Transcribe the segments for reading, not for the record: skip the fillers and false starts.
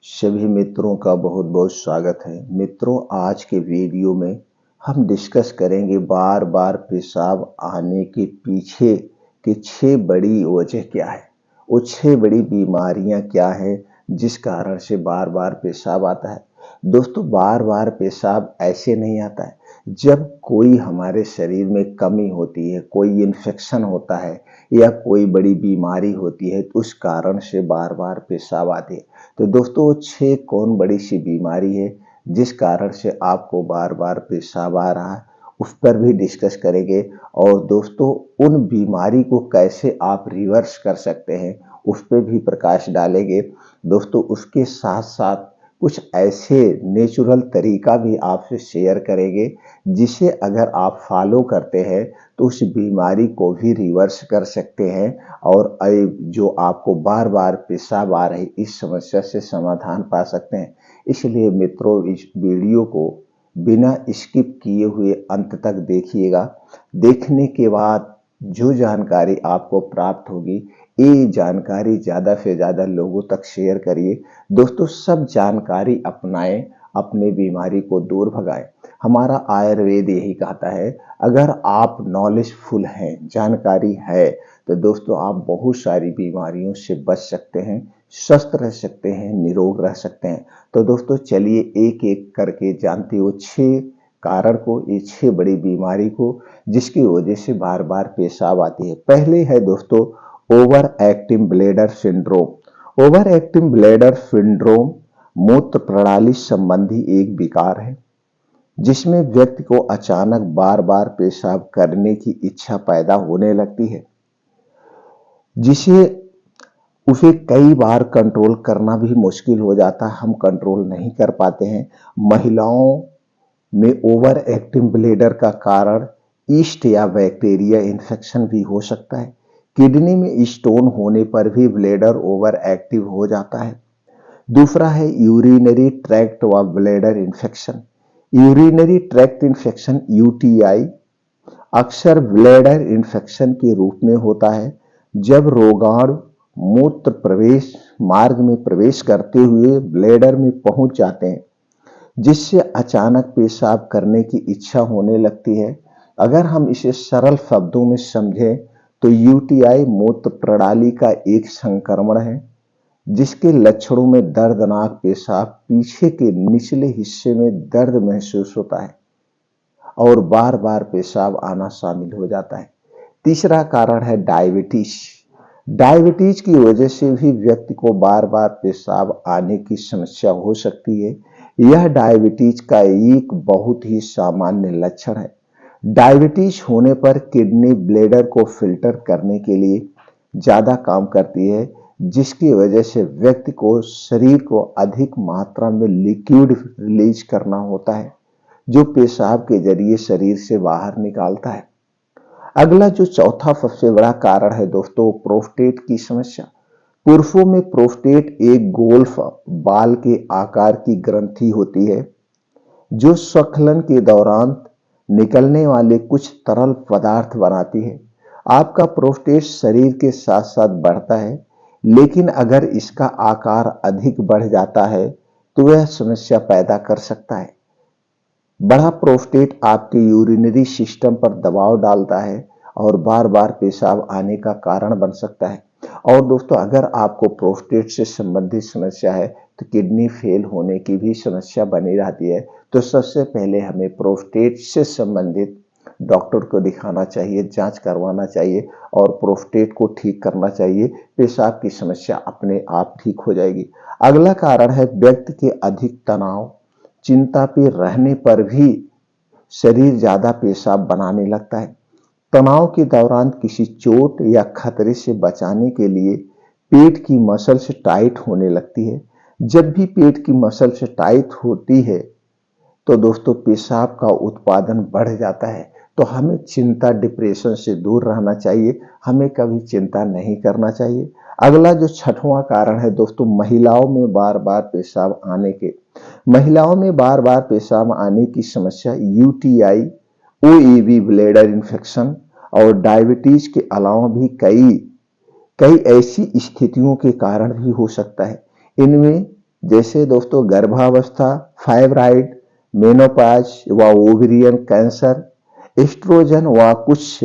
सभी मित्रों का बहुत बहुत स्वागत है। मित्रों, आज के वीडियो में हम डिस्कस करेंगे बार बार पेशाब आने के पीछे की 6 बड़ी वजह क्या है। वो 6 बड़ी बीमारियां क्या है जिस कारण से बार बार पेशाब आता है। दोस्तों, बार बार पेशाब ऐसे नहीं आता है। जब कोई हमारे शरीर में कमी होती है, कोई इन्फेक्शन होता है या कोई बड़ी बीमारी होती है तो उस कारण से बार बार पेशाब आती है। तो दोस्तों, 6 कौन बड़ी सी बीमारी है जिस कारण से आपको बार बार पेशाब आ रहा है, उस पर भी डिस्कस करेंगे। और दोस्तों, उन बीमारी को कैसे आप रिवर्स कर सकते हैं उस पर भी प्रकाश डालेंगे। दोस्तों, उसके साथ साथ कुछ ऐसे नेचुरल तरीका भी आपसे शेयर करेंगे जिसे अगर आप फॉलो करते हैं तो उस बीमारी को भी रिवर्स कर सकते हैं और जो आपको बार बार पेशाब आ रही इस समस्या से समाधान पा सकते हैं। इसलिए मित्रों, इस वीडियो को बिना स्किप किए हुए अंत तक देखिएगा। देखने के बाद जो जानकारी आपको प्राप्त होगी, ये जानकारी ज़्यादा से ज़्यादा लोगों तक शेयर करिए। दोस्तों, सब जानकारी अपनाएं, अपनी बीमारी को दूर भगाएं। हमारा आयुर्वेद यही कहता है, अगर आप नॉलेजफुल हैं, जानकारी है, तो दोस्तों आप बहुत सारी बीमारियों से बच सकते हैं, स्वस्थ रह सकते हैं, निरोग रह सकते हैं। तो दोस्तों चलिए एक एक करके जानते हो 6 कारण को, ये 6 बड़ी बीमारी को जिसकी वजह से बार बार पेशाब आती है। पहले है दोस्तों over active bladder syndrome. Over active bladder syndrome मूत्र प्रणाली संबंधी एक विकार है जिसमें व्यक्ति को अचानक बार बार पेशाब करने की इच्छा पैदा होने लगती है, जिसे उसे कई बार कंट्रोल करना भी मुश्किल हो जाता है। हम कंट्रोल नहीं कर पाते हैं। महिलाओं में ओवर एक्टिव ब्लैडर का कारण ईस्ट या बैक्टीरिया इन्फेक्शन भी हो सकता है। किडनी में स्टोन होने पर भी ब्लैडर ओवर एक्टिव हो जाता है। दूसरा है यूरिनरी ट्रैक्ट व bladder infection. Urinary tract infection UTI अक्सर ब्लैडर इन्फेक्शन के रूप में होता है, जब रोगाणु मूत्र प्रवेश मार्ग में प्रवेश करते हुए ब्लैडर में पहुंच जाते हैं, जिससे अचानक पेशाब करने की इच्छा होने लगती है। अगर हम इसे सरल शब्दों में समझें तो यूटीआई मूत्र प्रणाली का एक संक्रमण है जिसके लक्षणों में दर्दनाक पेशाब, पीछे के निचले हिस्से में दर्द महसूस होता है और बार बार पेशाब आना शामिल हो जाता है। तीसरा कारण है डायबिटीज। डायबिटीज की वजह से भी व्यक्ति को बार बार पेशाब आने की समस्या हो सकती है। यह डायबिटीज का एक बहुत ही सामान्य लक्षण है। डायबिटीज होने पर किडनी ब्लैडर को फिल्टर करने के लिए ज्यादा काम करती है, जिसकी वजह से व्यक्ति को शरीर को अधिक मात्रा में लिक्विड रिलीज करना होता है जो पेशाब के जरिए शरीर से बाहर निकालता है। अगला जो चौथा सबसे बड़ा कारण है दोस्तों, प्रोस्टेट की समस्या। पुरुषों में प्रोस्टेट एक गोल्फ बाल के आकार की ग्रंथि होती है जो स्खलन के दौरान निकलने वाले कुछ तरल पदार्थ बनाती है। आपका प्रोस्टेट शरीर के साथ साथ बढ़ता है, लेकिन अगर इसका आकार अधिक बढ़ जाता है तो वह समस्या पैदा कर सकता है। बड़ा प्रोस्टेट आपके यूरिनरी सिस्टम पर दबाव डालता है और बार बार पेशाब आने का कारण बन सकता है। और दोस्तों, अगर आपको प्रोस्टेट से संबंधित समस्या है तो किडनी फेल होने की भी समस्या बनी रहती है। तो सबसे पहले हमें प्रोस्टेट से संबंधित डॉक्टर को दिखाना चाहिए, जांच करवाना चाहिए और प्रोस्टेट को ठीक करना चाहिए। पेशाब की समस्या अपने आप ठीक हो जाएगी। अगला कारण है व्यक्ति के अधिक तनाव। चिंता पे रहने पर भी शरीर ज्यादा पेशाब बनाने लगता है। तनाव के दौरान किसी चोट या खतरे से बचाने के लिए पेट की मसल्स टाइट होने लगती है। जब भी पेट की मसल्स टाइट होती है तो दोस्तों पेशाब का उत्पादन बढ़ जाता है। तो हमें चिंता, डिप्रेशन से दूर रहना चाहिए। हमें कभी चिंता नहीं करना चाहिए। अगला जो छठवां कारण है दोस्तों, महिलाओं में बार बार पेशाब आने के। महिलाओं में बार बार पेशाब आने की समस्या यूटीआई, ओएबी ब्लैडर इन्फेक्शन और डायबिटीज के अलावा भी कई ऐसी स्थितियों के कारण भी हो सकता है। इनमें जैसे दोस्तों गर्भावस्था, फाइब्राइड, मेनोपॉज व ओवेरियन कैंसर, एस्ट्रोजन व कुछ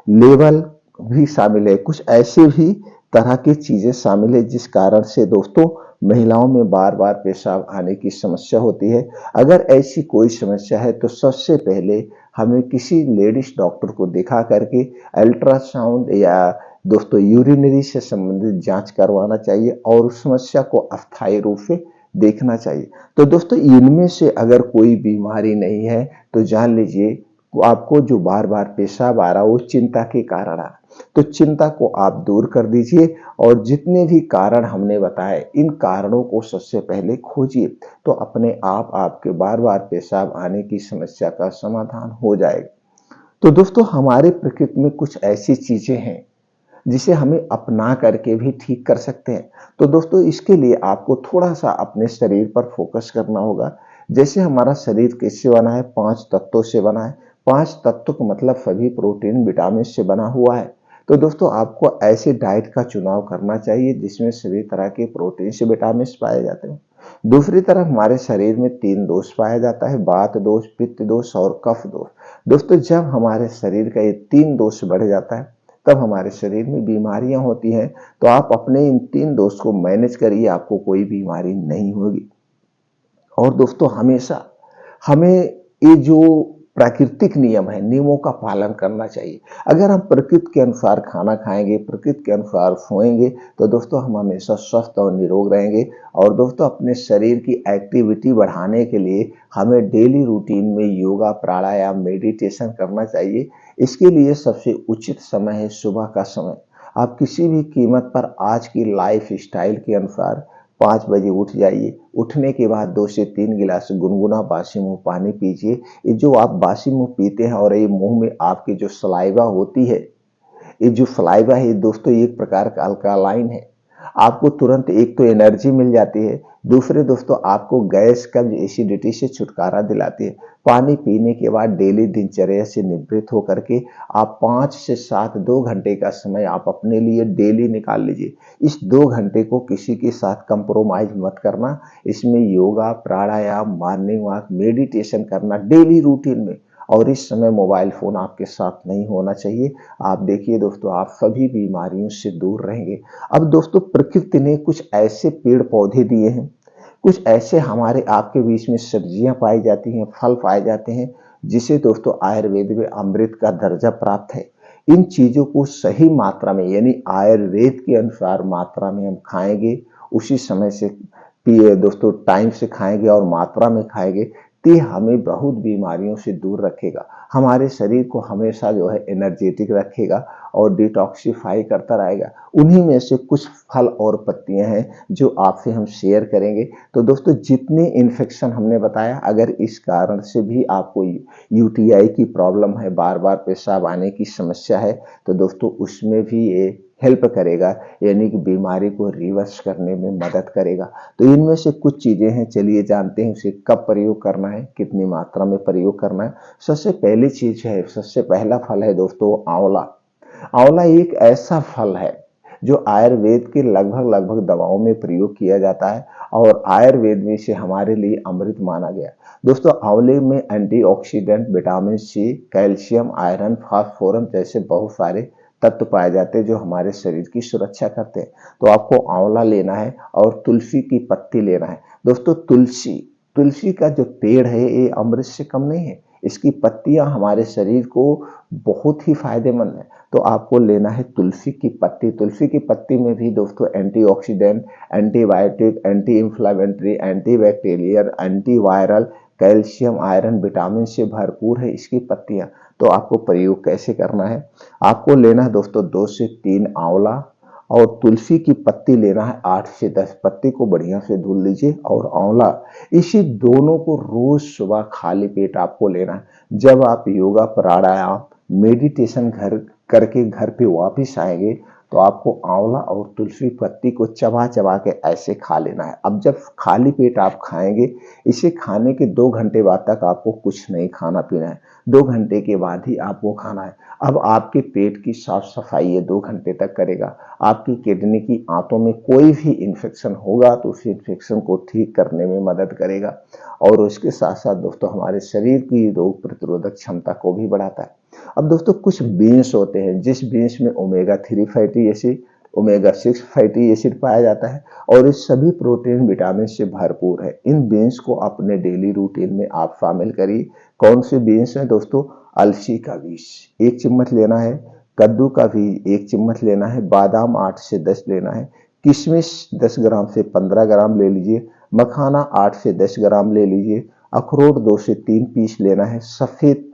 लेवल भी शामिल है। कुछ ऐसे भी तरह की चीजें शामिल है जिस कारण से दोस्तों महिलाओं में बार बार पेशाब आने की समस्या होती है। अगर ऐसी कोई समस्या है तो सबसे पहले हमें किसी लेडीज डॉक्टर को दिखा करके अल्ट्रासाउंड या दोस्तों यूरिनरी से संबंधित जांच करवाना चाहिए और उस समस्या को अस्थायी रूप से देखना चाहिए। तो दोस्तों इनमें से अगर कोई बीमारी नहीं है तो जान लीजिए आपको जो बार बार पेशाब आ रहा है वो चिंता के कारण आ रहा है। तो चिंता को आप दूर कर दीजिए और जितने भी कारण हमने बताए इन कारणों को सबसे पहले खोजिए, तो अपने आप आपके बार बार पेशाब आने की समस्या का समाधान हो जाएगा। तो दोस्तों हमारे प्रकृति में कुछ ऐसी चीजें हैं जिसे हमें अपना करके भी ठीक कर सकते हैं। तो दोस्तों इसके लिए आपको थोड़ा सा अपने शरीर पर फोकस करना होगा। जैसे हमारा शरीर किससे बना है? 5 तत्वों से बना है। 5 तत्व का मतलब सभी प्रोटीन विटामिन से बना हुआ है। तो दोस्तों आपको ऐसे डाइट का चुनाव करना चाहिए जिसमें सभी तरह के प्रोटीन से विटामिन पाए जाते हैं। दूसरी तरफ हमारे शरीर में 3 दोष पाया जाता है, वात दोष, पित्त दोष और कफ दोष। दोस्तों जब हमारे शरीर का ये 3 दोष बढ़ जाता है तब हमारे शरीर में बीमारियां होती हैं। तो आप अपने इन 3 दोष को मैनेज करिए, आपको कोई बीमारी नहीं होगी। और दोस्तों हमेशा हमें ये जो प्राकृतिक नियम है, नियमों का पालन करना चाहिए। अगर हम प्रकृति के अनुसार खाना खाएंगे, प्रकृति के अनुसार सोएंगे तो दोस्तों हम हमेशा स्वस्थ और निरोग रहेंगे। और दोस्तों अपने शरीर की एक्टिविटी बढ़ाने के लिए हमें डेली रूटीन में योगा, प्राणायाम, मेडिटेशन करना चाहिए। इसके लिए सबसे उचित समय है सुबह का समय। आप किसी भी कीमत पर आज की लाइफ स्टाइल के अनुसार 5 बजे उठ जाइए। उठने के बाद 2 से 3 गिलास गुनगुना बासी मुंह पानी पीजिए। ये जो आप बासी मुंह पीते हैं और ये मुंह में आपकी जो सलाइवा होती है, ये जो सलाइवा है दोस्तों एक प्रकार का अल्कालाइन है। आपको तुरंत एक तो एनर्जी मिल जाती है, दूसरे दोस्तों आपको गैस, कब्ज, एसिडिटी से छुटकारा दिलाती है। पानी पीने के बाद डेली दिनचर्या से निवृत्त होकर के आप 5 से 7 2 घंटे का समय आप अपने लिए डेली निकाल लीजिए। इस 2 घंटे को किसी के साथ कंप्रोमाइज मत करना। इसमें योगा, प्राणायाम, मॉर्निंग वॉक, मेडिटेशन करना डेली रूटीन में। और इस समय मोबाइल फोन आपके साथ नहीं होना चाहिए। आप देखिए दोस्तों आप सभी बीमारियों से दूर रहेंगे। अब दोस्तों प्रकृति ने कुछ ऐसे पेड़ पौधे दिए हैं, कुछ ऐसे हमारे आपके बीच में सब्जियां पाई जाती हैं, फल पाए जाते हैं जिसे दोस्तों आयुर्वेद में अमृत का दर्जा प्राप्त है। इन चीजों को सही मात्रा में यानी आयुर्वेद के अनुसार मात्रा में हम खाएंगे, उसी समय से पिए दोस्तों टाइम से खाएंगे और मात्रा में खाएंगे तो ये हमें बहुत बीमारियों से दूर रखेगा। हमारे शरीर को हमेशा जो है एनर्जेटिक रखेगा और डिटॉक्सिफाई करता रहेगा। उन्हीं में से कुछ फल और पत्तियां हैं जो आपसे हम शेयर करेंगे। तो दोस्तों जितने इन्फेक्शन हमने बताया, अगर इस कारण से भी आपको यूटीआई की प्रॉब्लम है, बार बार पेशाब आने की समस्या है, तो दोस्तों उसमें भी ये हेल्प करेगा, यानी कि बीमारी को रिवर्स करने में मदद करेगा। तो इनमें से कुछ चीजें हैं, चलिए जानते हैं उसे कब प्रयोग करना है, कितनी मात्रा में प्रयोग करना है। सबसे पहली चीज है, सबसे पहला फल है दोस्तों आंवला। आंवला एक ऐसा फल है जो आयुर्वेद के लगभग लगभग दवाओं में प्रयोग किया जाता है और आयुर्वेद में इसे हमारे लिए अमृत माना गया। दोस्तों आंवले में antioxidant, vitamin C, calcium, iron, phosphorus जैसे बहुत सारे तत्व पाए जाते हैं जो हमारे शरीर की सुरक्षा करते हैं। तो आपको आंवला लेना है और तुलसी की पत्ती लेना है। दोस्तों तुलसी तुलसी का जो पेड़ है ये अमृत से कम नहीं है, इसकी पत्तियां हमारे शरीर को बहुत ही फायदेमंद है। तो आपको लेना है तुलसी की पत्ती। तुलसी की पत्ती में भी दोस्तों antioxidant, antibiotic, anti inflammatory, antibacterial, antiviral, calcium, iron, vitamin से भरपूर है इसकी पत्तियां। तो आपको प्रयोग कैसे करना है? आपको लेना है दोस्तों 2 से 3 आंवला और तुलसी की पत्ती लेना है 8 से 10। पत्ती को बढ़िया से धुल लीजिए और आंवला, इसी दोनों को रोज सुबह खाली पेट आपको लेना है। जब आप योगा, प्राणायाम, मेडिटेशन घर करके घर पे वापस आएंगे तो आपको आंवला और तुलसी पत्ती को चबा चबा के ऐसे खा लेना है। अब जब खाली पेट आप खाएंगे, इसे खाने के 2 घंटे बाद तक आपको कुछ नहीं खाना पीना है। 2 घंटे के बाद ही आपको खाना है। अब आपके पेट की साफ सफाई ये 2 घंटे तक करेगा। आपकी किडनी की आंतों में कोई भी इन्फेक्शन होगा तो उस इन्फेक्शन को ठीक करने में मदद करेगा, और उसके साथ साथ दोस्तों हमारे शरीर की रोग प्रतिरोधक क्षमता को भी बढ़ाता है। अब दोस्तों कुछ बीन्स होते हैं, जिस बीन्स में omega 3 fatty acid, omega 6 fatty acid पाया जाता है, और ये सभी प्रोटीन विटामिन से भरपूर है। इन बीन्स को अपने डेली रूटीन में आप शामिल करिए। कौन से बीन्स हैं दोस्तों? अलसी का बीज 1 चम्मच लेना है, कद्दू का बीज 1 चम्मच लेना है, बादाम 8 से 10 लेना है, किशमिश 10 ग्राम से 15 ग्राम ले लीजिए, मखाना 8 से 10 ग्राम ले लीजिए, अखरोट 2 से 3 पीस लेना है, सफेद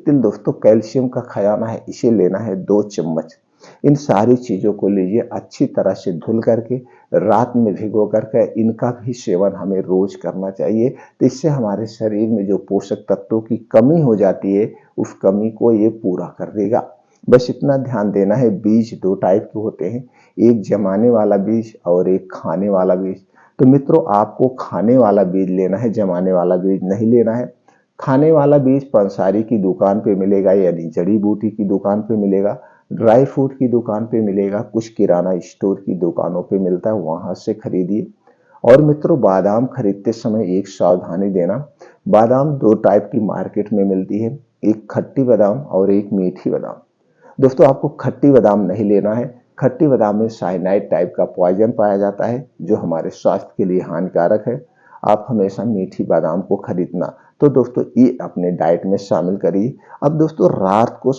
तिल दोस्तों कैल्शियम का खजाना है, इसे लेना है 2 चम्मच। इन सारी चीजों को लीजिए, अच्छी तरह से धुल करके रात में भिगो करके इनका भी सेवन हमें रोज करना चाहिए। तो इससे हमारे शरीर में जो पोषक तत्वों की कमी हो जाती है, उस कमी को ये पूरा कर देगा। बस इतना ध्यान देना है। बीज 2 टाइप के होते हैं, एक जमाने वाला बीज और एक खाने वाला बीज। तो मित्रों आपको खाने वाला बीज लेना है, जमाने वाला बीज नहीं लेना है। खाने वाला बीज पंसारी की दुकान पे मिलेगा, यानी जड़ी बूटी की दुकान पे मिलेगा, ड्राई फ्रूट की दुकान पे मिलेगा, कुछ किराना स्टोर की दुकानों पे मिलता है, वहां से खरीदिए। और मित्रों बादाम खरीदते समय एक सावधानी देना, बादाम 2 टाइप की मार्केट में मिलती है, एक खट्टी बादाम और एक मीठी बादाम। दोस्तों आपको खट्टी बादाम नहीं लेना है। खट्टी बादाम में साइनाइड टाइप का पॉइजन पाया जाता है, जो हमारे स्वास्थ्य के लिए हानिकारक है। आप हमेशा मीठी बादाम को खरीदना। तो दोस्तों ये अपने डाइट में शामिल करिए। अब दोस्तों रात को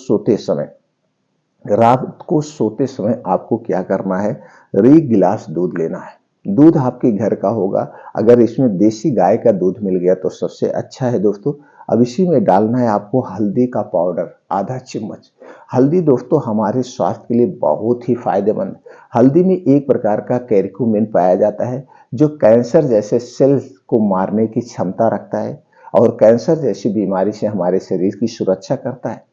सोते समय आपको क्या करना है? 1 गिलास दूध लेना है। दूध आपके घर का होगा, अगर इसमें देसी गाय का दूध मिल गया तो सबसे अच्छा है दोस्तों। अब इसी में डालना है आपको हल्दी का पाउडर आधा चम्मच। हल्दी दोस्तों हमारे स्वास्थ्य के लिए बहुत ही फायदेमंद है। हल्दी में एक प्रकार का कैरक्यूमिन पाया जाता है, जो कैंसर जैसे सेल्स को मारने की क्षमता रखता है, और कैंसर जैसी बीमारी से हमारे शरीर की सुरक्षा करता है।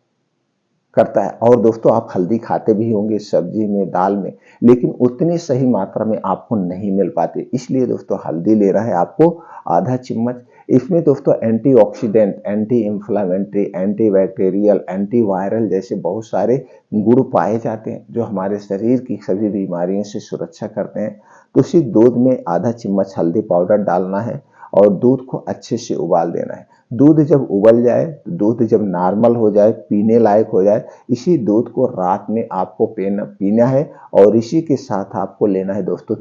और दोस्तों आप हल्दी खाते भी होंगे सब्जी में, दाल में, लेकिन उतनी सही मात्रा में आपको नहीं मिल पाती। इसलिए दोस्तों हल्दी लेना है आपको आधा चम्मच। इसमें दोस्तों antioxidant, anti inflammatory, antibacterial, antiviral जैसे बहुत सारे गुण पाए जाते हैं, जो हमारे शरीर की सभी बीमारियों से सुरक्षा करते हैं। तो उसी दूध में आधा चम्मच हल्दी पाउडर डालना है, और दूध को अच्छे से उबाल देना है। दूध जब उबल जाए, दूध जब नॉर्मल हो जाए, पीने लायक हो जाए, इसी दूध को रात में आपको पीना है। और इसी के साथ आपको लेना है दोस्तों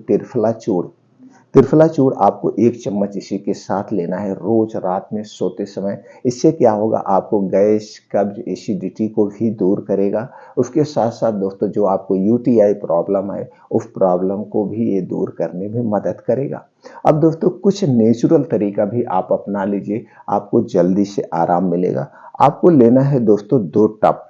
त्रिफला चूर्ण आपको 1 चम्मच इसी के साथ लेना है रोज रात में सोते समय। इससे क्या होगा? आपको गैस, कब्ज, एसिडिटी को भी दूर करेगा। उसके साथ साथ दोस्तों जो आपको यूटीआई प्रॉब्लम है, उस प्रॉब्लम को भी ये दूर करने में मदद करेगा। अब दोस्तों कुछ नेचुरल तरीका भी आप अपना लीजिए, आपको जल्दी से आराम मिलेगा। आपको लेना है दोस्तों 2 टप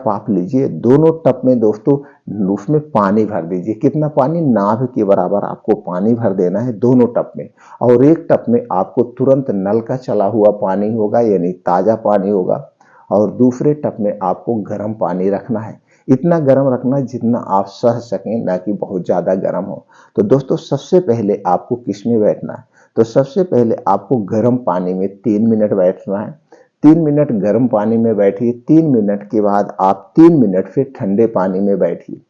आप लीजिए। दोनों टप में दोस्तों उसमें पानी भर दीजिए। कितना पानी? नाभ के बराबर आपको पानी भर देना है दोनों टप में। और एक टप में आपको तुरंत नल का चला हुआ पानी होगा, यानी ताजा पानी होगा, और दूसरे टप में आपको गर्म पानी रखना है। इतना गर्म रखना जितना आप सह सकें, ना कि बहुत ज्यादा गर्म हो। तो दोस्तों सबसे पहले आपको किस में बैठना है? तो सबसे पहले आपको गर्म पानी में 3 मिनट बैठना है। 3 मिनट गर्म पानी में बैठिए। 3 मिनट के बाद आप 3 मिनट फिर ठंडे पानी में बैठिए।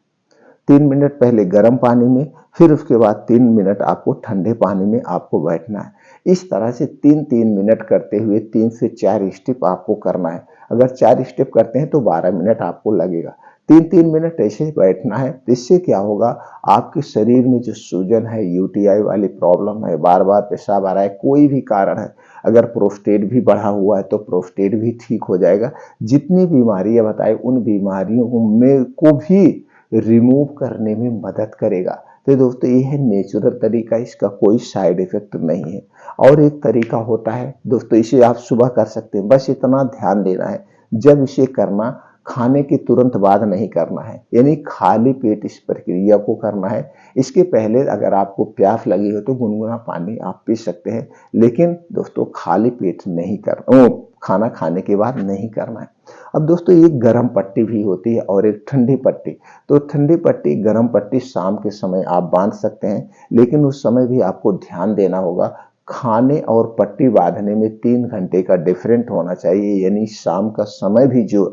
3 मिनट पहले गर्म पानी में, फिर उसके बाद 3 मिनट आपको ठंडे पानी में आपको बैठना है। इस तरह से 3-3 मिनट करते हुए 3 से 4 स्टेप आपको करना है। अगर 4 स्टेप करते हैं तो 12 मिनट आपको लगेगा। 3-3 मिनट ऐसे ही बैठना है। इससे क्या होगा? आपके शरीर में जो सूजन है, यूटीआई वाली प्रॉब्लम है, बार बार पेशाब आ रहा है, कोई भी कारण है, अगर प्रोस्टेट भी बढ़ा हुआ है तो प्रोस्टेट भी ठीक हो जाएगा। जितनी बीमारियां बताए उन बीमारियों में को भी रिमूव करने में मदद करेगा। तो दोस्तों ये है नेचुरल तरीका, इसका कोई साइड इफेक्ट नहीं है। और एक तरीका होता है दोस्तों, इसे आप सुबह कर सकते हैं। बस इतना ध्यान देना है, जब इसे करना खाने के तुरंत बाद नहीं करना है, यानी खाली पेट इस प्रक्रिया को करना है। इसके पहले अगर आपको प्यास लगी हो तो गुनगुना पानी आप पी सकते हैं, लेकिन दोस्तों खाली पेट नहीं करना, खाना खाने के बाद नहीं करना है। अब दोस्तों एक गर्म पट्टी भी होती है और एक ठंडी पट्टी। तो ठंडी पट्टी, गर्म पट्टी शाम के समय आप बांध सकते हैं, लेकिन उस समय भी आपको ध्यान देना होगा, खाने और पट्टी बांधने में 3 घंटे का डिफरेंट होना चाहिए, यानी शाम का समय भी जो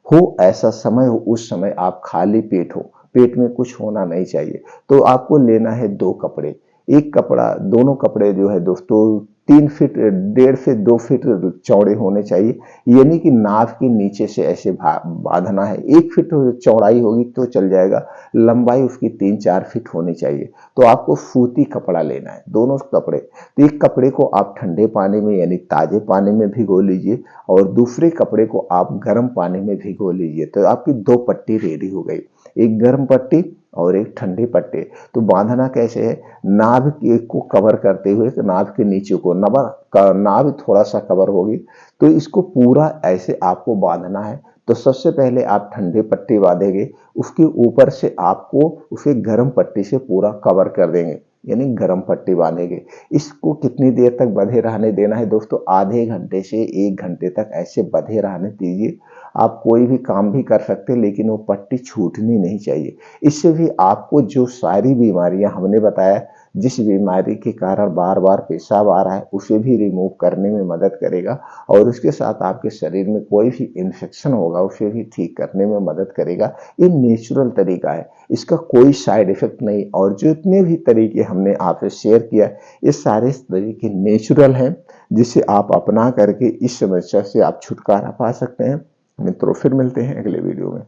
हो ऐसा समय हो, उस समय आप खाली पेट हो, पेट में कुछ होना नहीं चाहिए। तो आपको लेना है 2 कपड़े, एक कपड़ा, दोनों कपड़े जो है दोस्तों 3 फीट, 1.5 से 2 फीट चौड़े होने चाहिए, यानी कि नाव के नीचे से ऐसे बांधना है। 1 फीट चौड़ाई होगी तो चल जाएगा, लंबाई उसकी 3-4 फीट होनी चाहिए। तो आपको सूती कपड़ा लेना है, दोनों कपड़े। तो एक कपड़े को आप ठंडे पानी में यानी ताजे पानी में भिगो लीजिए और दूसरे कपड़े को आप गर्म पानी में भिगो लीजिए। तो आपकी 2 पट्टी रेडी हो गई, एक गर्म पट्टी और एक ठंडी पट्टी। तो बांधना कैसे है, नाभ को कवर करते हुए, तो नाभ के नीचे को नाभ थोड़ा सा कवर होगी, तो इसको पूरा ऐसे आपको बांधना है। तो सबसे पहले आप ठंडी पट्टी बांधेंगे, उसके ऊपर से आपको उसे गर्म पट्टी से पूरा कवर कर देंगे, यानी गर्म पट्टी बांधेंगे। इसको कितनी देर तक बंधे रहने देना है दोस्तों, आधे घंटे से 1 घंटे तक ऐसे बंधे रहने दीजिए। आप कोई भी काम भी कर सकते हैं, लेकिन वो पट्टी छूटनी नहीं चाहिए। इससे भी आपको जो सारी बीमारियां हमने बताया, जिस बीमारी के कारण बार बार पेशाब आ रहा है, उसे भी रिमूव करने में मदद करेगा और उसके साथ आपके शरीर में कोई भी इन्फेक्शन होगा उसे भी ठीक करने में मदद करेगा। ये नेचुरल तरीका है, इसका कोई साइड इफेक्ट नहीं। और जितने भी तरीके हमने आपसे शेयर किया, ये सारे तरीके नेचुरल हैं, जिसे आप अपना करके इस समस्या से आप छुटकारा पा सकते हैं। मित्रों फिर मिलते हैं अगले वीडियो में।